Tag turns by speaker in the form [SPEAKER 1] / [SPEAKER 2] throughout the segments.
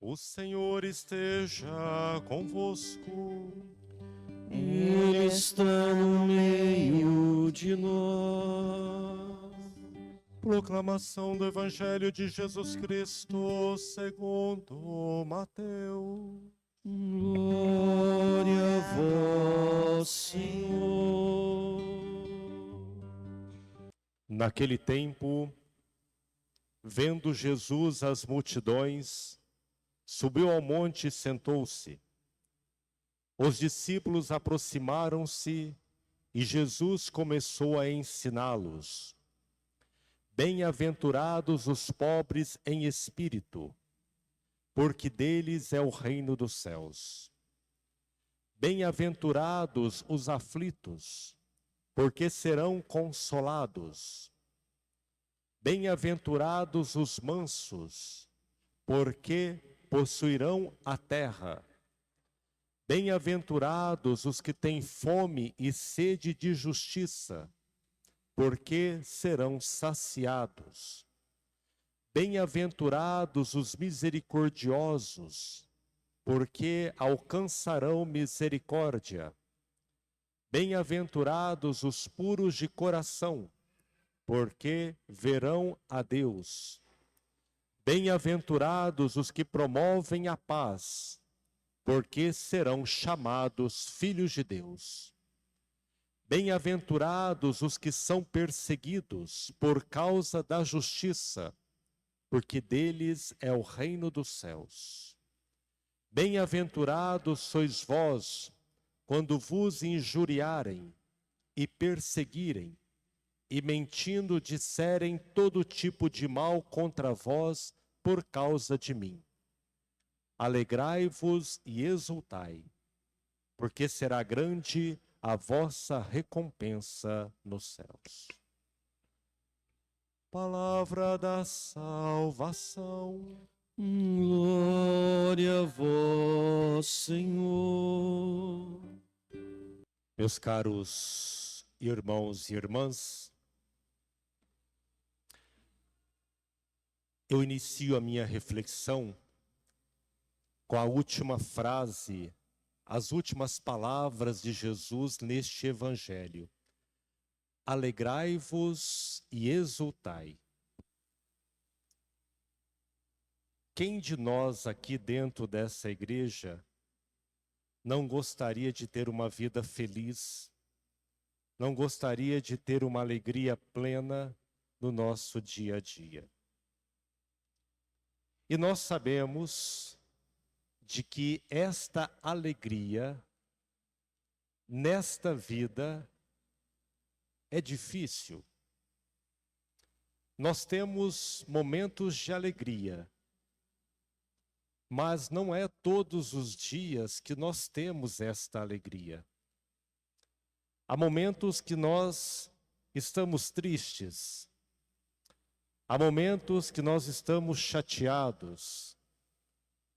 [SPEAKER 1] O Senhor esteja convosco.
[SPEAKER 2] Ele está no meio de nós.
[SPEAKER 1] Proclamação do Evangelho de Jesus Cristo segundo Mateus.
[SPEAKER 2] Glória a vós, Senhor.
[SPEAKER 1] Naquele tempo, vendo Jesus as multidões, subiu ao monte e sentou-se. Os discípulos aproximaram-se e Jesus começou a ensiná-los. Bem-aventurados os pobres em espírito, porque deles é o reino dos céus. Bem-aventurados os aflitos, porque serão consolados. Bem-aventurados os mansos, porque possuirão a terra. Bem-aventurados os que têm fome e sede de justiça, porque serão saciados. Bem-aventurados os misericordiosos, porque alcançarão misericórdia. Bem-aventurados os puros de coração, porque verão a Deus. Bem-aventurados os que promovem a paz, porque serão chamados filhos de Deus. Bem-aventurados os que são perseguidos por causa da justiça, porque deles é o reino dos céus. Bem-aventurados sois vós, quando vos injuriarem e perseguirem, e mentindo disserem todo tipo de mal contra vós por causa de mim. Alegrai-vos e exultai, porque será grande a vossa recompensa nos céus. Palavra da salvação.
[SPEAKER 2] Glória a vós, Senhor.
[SPEAKER 1] Meus caros irmãos e irmãs, eu inicio a minha reflexão com a última frase, as últimas palavras de Jesus neste Evangelho. Alegrai-vos e exultai. Quem de nós aqui dentro dessa igreja não gostaria de ter uma vida feliz, não gostaria de ter uma alegria plena no nosso dia a dia? E nós sabemos de que esta alegria, nesta vida, é difícil. Nós temos momentos de alegria, mas não é todos os dias que nós temos esta alegria. Há momentos que nós estamos tristes, há momentos que nós estamos chateados,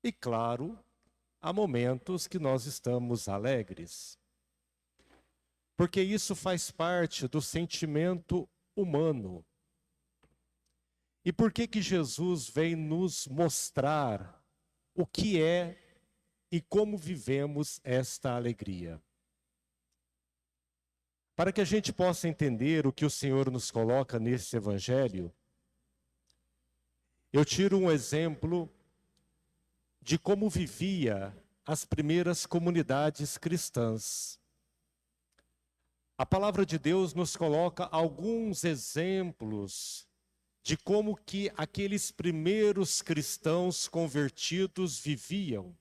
[SPEAKER 1] e claro, há momentos que nós estamos alegres. Porque isso faz parte do sentimento humano. E por que que Jesus vem nos mostrar o que é e como vivemos esta alegria? Para que a gente possa entender o que o Senhor nos coloca nesse Evangelho, eu tiro um exemplo de como vivia as primeiras comunidades cristãs. A palavra de Deus nos coloca alguns exemplos de como que aqueles primeiros cristãos convertidos viviam.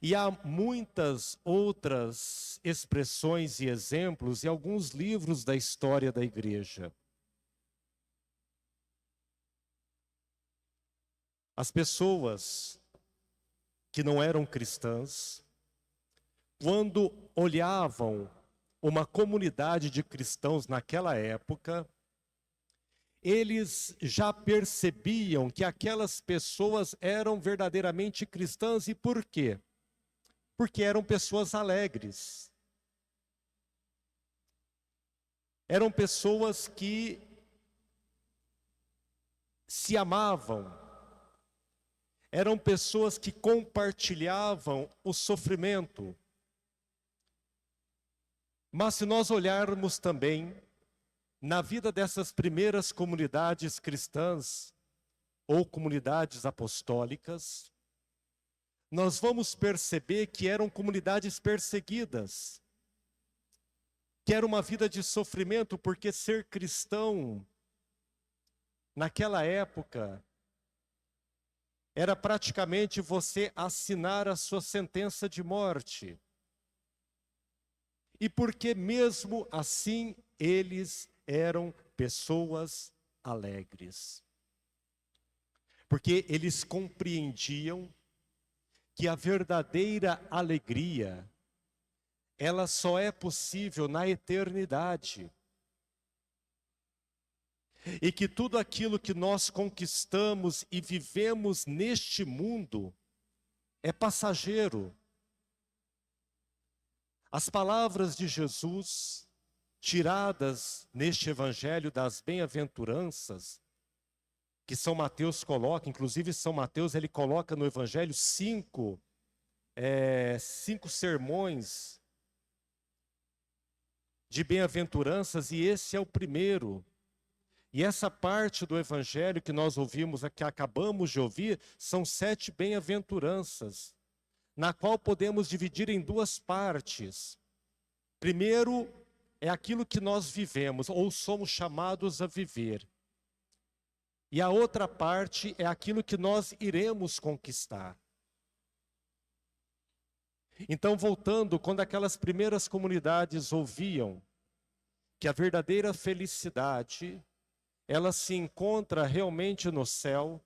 [SPEAKER 1] E há muitas outras expressões e exemplos em alguns livros da história da igreja. As pessoas que não eram cristãs, quando olhavam uma comunidade de cristãos naquela época, eles já percebiam que aquelas pessoas eram verdadeiramente cristãs. E por quê? Porque eram pessoas alegres. Eram pessoas que se amavam. eram pessoas que compartilhavam o sofrimento. Mas se nós olharmos também na vida dessas primeiras comunidades cristãs ou comunidades apostólicas, nós vamos perceber que eram comunidades perseguidas, que era uma vida de sofrimento, porque ser cristão naquela época era praticamente você assinar a sua sentença de morte. E porque mesmo assim eles eram pessoas alegres. Porque eles compreendiam que a verdadeira alegria, ela só é possível na eternidade. E que tudo aquilo que nós conquistamos e vivemos neste mundo é passageiro. As palavras de Jesus, tiradas neste evangelho das bem-aventuranças, que São Mateus coloca, inclusive São Mateus ele coloca no evangelho cinco sermões de bem-aventuranças, e esse é o primeiro. E essa parte do evangelho que nós ouvimos, que acabamos de ouvir, são 7 bem-aventuranças, na qual podemos dividir em 2 partes. Primeiro, é aquilo que nós vivemos, ou somos chamados a viver. E a outra parte é aquilo que nós iremos conquistar. Então, voltando, quando aquelas primeiras comunidades ouviam que a verdadeira felicidade, ela se encontra realmente no céu,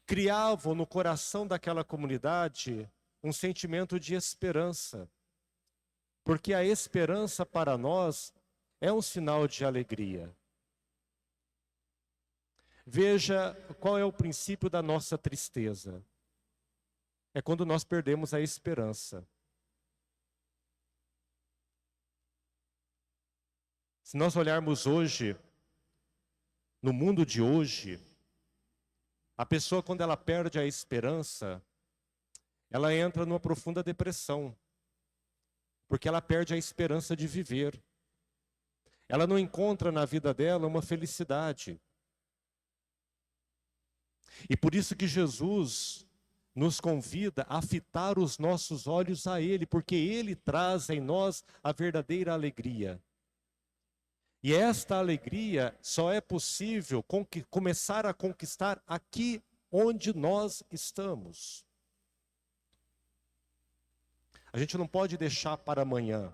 [SPEAKER 1] criavam no coração daquela comunidade um sentimento de esperança. Porque a esperança para nós é um sinal de alegria. Veja qual é o princípio da nossa tristeza. É quando nós perdemos a esperança. Se nós olharmos hoje, no mundo de hoje, a pessoa, quando ela perde a esperança, ela entra numa profunda depressão, porque ela perde a esperança de viver. Ela não encontra na vida dela uma felicidade. E por isso que Jesus nos convida a fitar os nossos olhos a Ele, porque Ele traz em nós a verdadeira alegria. E esta alegria só é possível começar a conquistar aqui onde nós estamos. A gente não pode deixar para amanhã.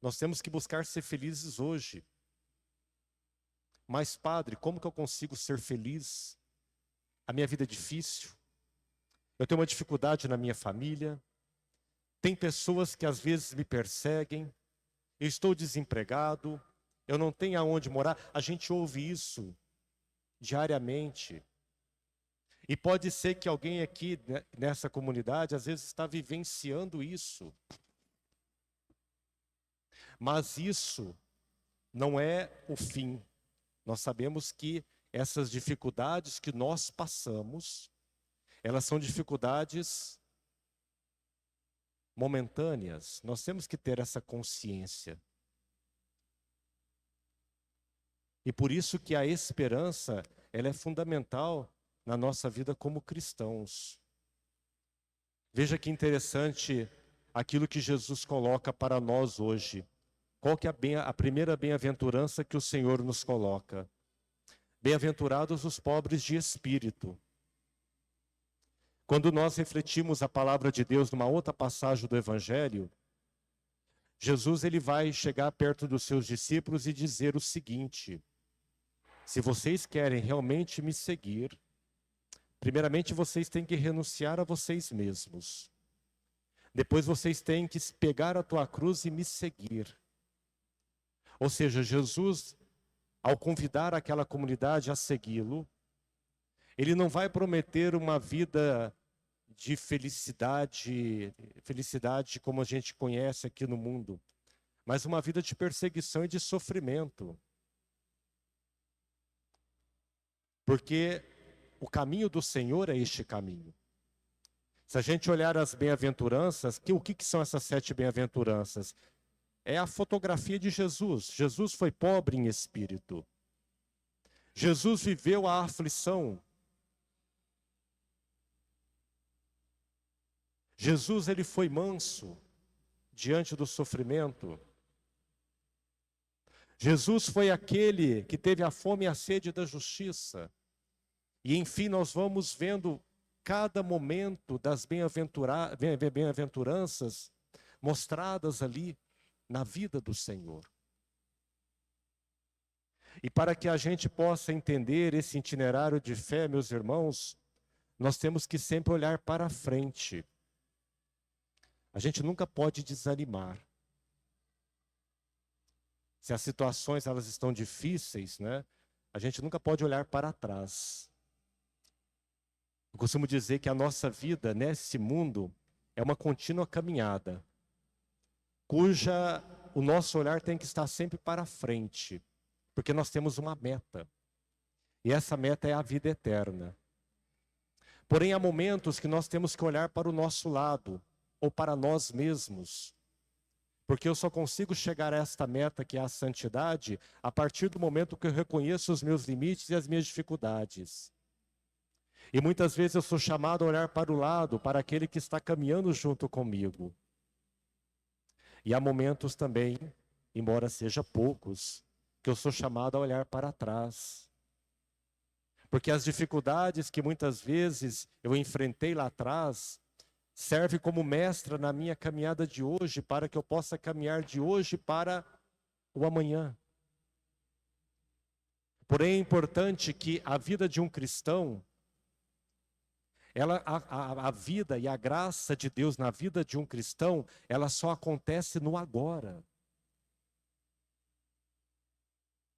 [SPEAKER 1] Nós temos que buscar ser felizes hoje. Mas, Padre, como que eu consigo ser feliz? A minha vida é difícil. Eu tenho uma dificuldade na minha família. Tem pessoas que às vezes me perseguem. Eu estou desempregado. Eu não tenho aonde morar. A gente ouve isso diariamente. E pode ser que alguém aqui nessa comunidade às vezes está vivenciando isso. Mas isso não é o fim. Nós sabemos que essas dificuldades que nós passamos, elas são dificuldades momentâneas. Nós temos que ter essa consciência. E por isso que a esperança, ela é fundamental na nossa vida como cristãos. Veja que interessante aquilo que Jesus coloca para nós hoje. Qual que é a primeira bem-aventurança que o Senhor nos coloca? Bem-aventurados os pobres de espírito. Quando nós refletimos a palavra de Deus numa outra passagem do Evangelho, Jesus ele vai chegar perto dos seus discípulos e dizer o seguinte: se vocês querem realmente me seguir, primeiramente vocês têm que renunciar a vocês mesmos. Depois vocês têm que pegar a tua cruz e me seguir. Ou seja, Jesus, ao convidar aquela comunidade a segui-lo, ele não vai prometer uma vida de felicidade como a gente conhece aqui no mundo, mas uma vida de perseguição e de sofrimento. Porque o caminho do Senhor é este caminho. Se a gente olhar as bem-aventuranças, o que são essas 7 bem-aventuranças? É a fotografia de Jesus. Jesus foi pobre em espírito. Jesus viveu a aflição. Jesus, ele foi manso diante do sofrimento. Jesus foi aquele que teve a fome e a sede da justiça. E enfim, nós vamos vendo cada momento das bem-aventuranças mostradas ali na vida do Senhor. E para que a gente possa entender esse itinerário de fé, meus irmãos, nós temos que sempre olhar para frente. A gente nunca pode desanimar. Se as situações elas estão difíceis, né? A gente nunca pode olhar para trás. Eu costumo dizer que a nossa vida nesse mundo é uma contínua caminhada, cuja o nosso olhar tem que estar sempre para frente, porque nós temos uma meta. E essa meta é a vida eterna. Porém, há momentos que nós temos que olhar para o nosso lado, ou para nós mesmos. Porque eu só consigo chegar a esta meta, que é a santidade, a partir do momento que eu reconheço os meus limites e as minhas dificuldades. E muitas vezes eu sou chamado a olhar para o lado, para aquele que está caminhando junto comigo. E há momentos também, embora seja poucos, que eu sou chamado a olhar para trás. Porque as dificuldades que muitas vezes eu enfrentei lá atrás, serve como mestra na minha caminhada de hoje, para que eu possa caminhar de hoje para o amanhã. Porém, é importante que a vida de um cristão, a vida e a graça de Deus na vida de um cristão, ela só acontece no agora.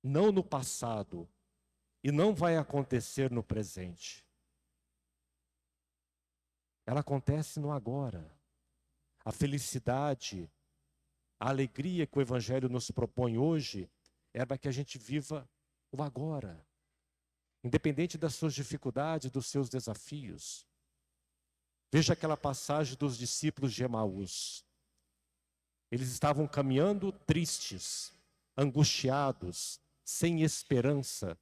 [SPEAKER 1] Não no passado. E não vai acontecer no presente. Ela acontece no agora. A felicidade, a alegria que o Evangelho nos propõe hoje, é para que a gente viva o agora. Independente das suas dificuldades, dos seus desafios. Veja aquela passagem dos discípulos de Emaús. Eles estavam caminhando tristes, angustiados, sem esperança,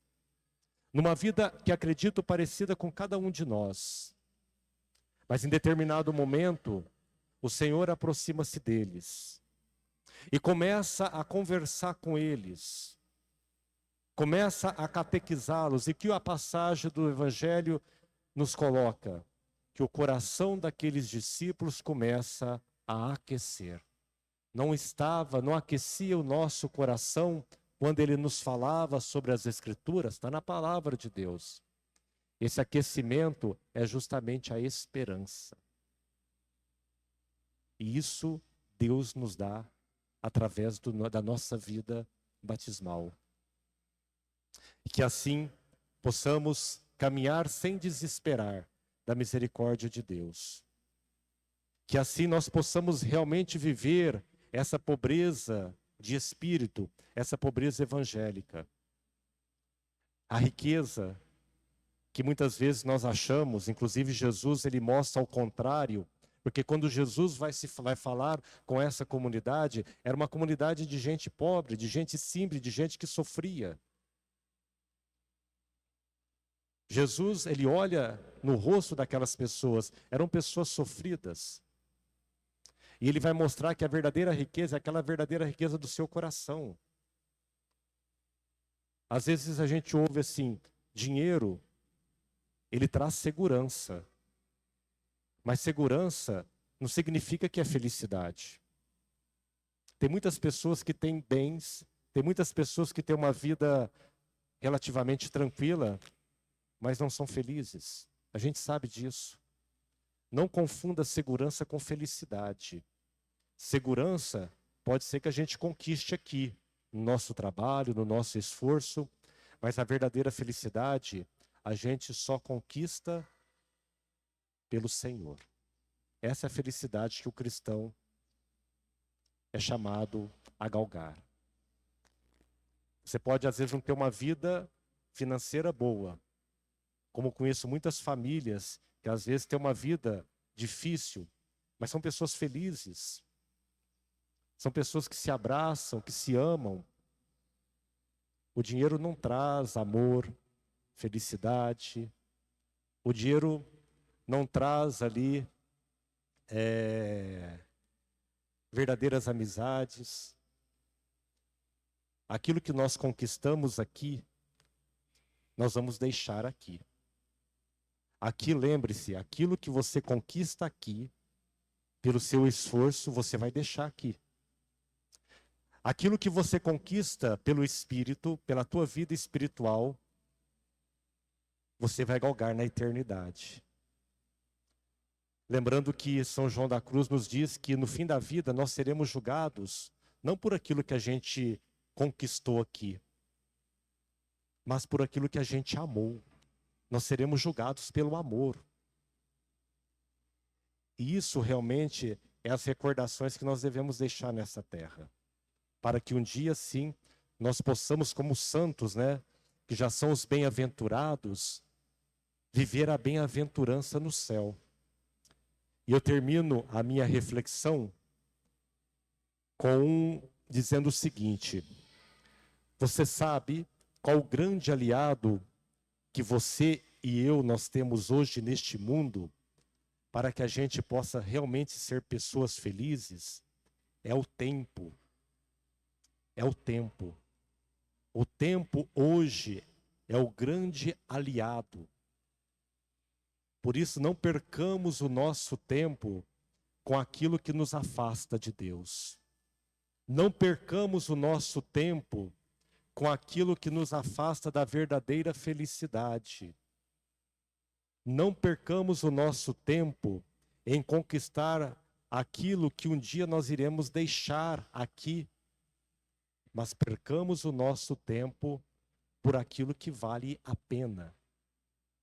[SPEAKER 1] numa vida que acredito parecida com cada um de nós. Mas em determinado momento, o Senhor aproxima-se deles e começa a conversar com eles, começa a catequizá-los. E que a passagem do Evangelho nos coloca? Que o coração daqueles discípulos começa a aquecer. Não aquecia o nosso coração quando ele nos falava sobre as Escrituras? Está na palavra de Deus. Esse aquecimento é justamente a esperança. E isso Deus nos dá através da nossa vida batismal. E que assim possamos caminhar sem desesperar da misericórdia de Deus. Que assim nós possamos realmente viver essa pobreza de espírito, essa pobreza evangélica. A riqueza que muitas vezes nós achamos, inclusive Jesus, ele mostra ao contrário, porque quando Jesus vai falar com essa comunidade, era uma comunidade de gente pobre, de gente simples, de gente que sofria. Jesus, ele olha no rosto daquelas pessoas, eram pessoas sofridas. E ele vai mostrar que a verdadeira riqueza é aquela verdadeira riqueza do seu coração. Às vezes a gente ouve assim, dinheiro, ele traz segurança. Mas segurança não significa que é felicidade. Tem muitas pessoas que têm bens, tem muitas pessoas que têm uma vida relativamente tranquila, mas não são felizes. A gente sabe disso. Não confunda segurança com felicidade. Segurança pode ser que a gente conquiste aqui, no nosso trabalho, no nosso esforço, mas a verdadeira felicidade a gente só conquista pelo Senhor. Essa é a felicidade que o cristão é chamado a galgar. Você pode às vezes não ter uma vida financeira boa, como conheço muitas famílias que às vezes têm uma vida difícil, mas são pessoas felizes. São pessoas que se abraçam, que se amam. O dinheiro não traz amor, felicidade. O dinheiro não traz ali verdadeiras amizades. Aquilo que nós conquistamos aqui, nós vamos deixar aqui. Aqui, lembre-se, aquilo que você conquista aqui, pelo seu esforço, você vai deixar aqui. Aquilo que você conquista pelo Espírito, pela tua vida espiritual, você vai galgar na eternidade. Lembrando que São João da Cruz nos diz que no fim da vida nós seremos julgados, não por aquilo que a gente conquistou aqui, mas por aquilo que a gente amou. Nós seremos julgados pelo amor. E isso realmente é as recordações que nós devemos deixar nessa terra. Para que um dia, sim, nós possamos, como santos, né, que já são os bem-aventurados, viver a bem-aventurança no céu. E eu termino a minha reflexão dizendo o seguinte: você sabe qual o grande aliado que você e eu nós temos hoje neste mundo para que a gente possa realmente ser pessoas felizes? É o tempo. É o tempo. O tempo hoje é o grande aliado. Por isso, não percamos o nosso tempo com aquilo que nos afasta de Deus. Não percamos o nosso tempo com aquilo que nos afasta da verdadeira felicidade. Não percamos o nosso tempo em conquistar aquilo que um dia nós iremos deixar aqui. Mas percamos o nosso tempo por aquilo que vale a pena,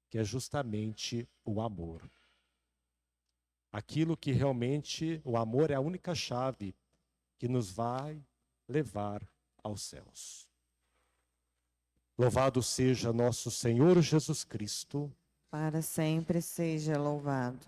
[SPEAKER 1] que é justamente o amor. Aquilo que realmente, o amor é a única chave que nos vai levar aos céus. Louvado seja nosso Senhor Jesus Cristo.
[SPEAKER 3] Para sempre seja louvado.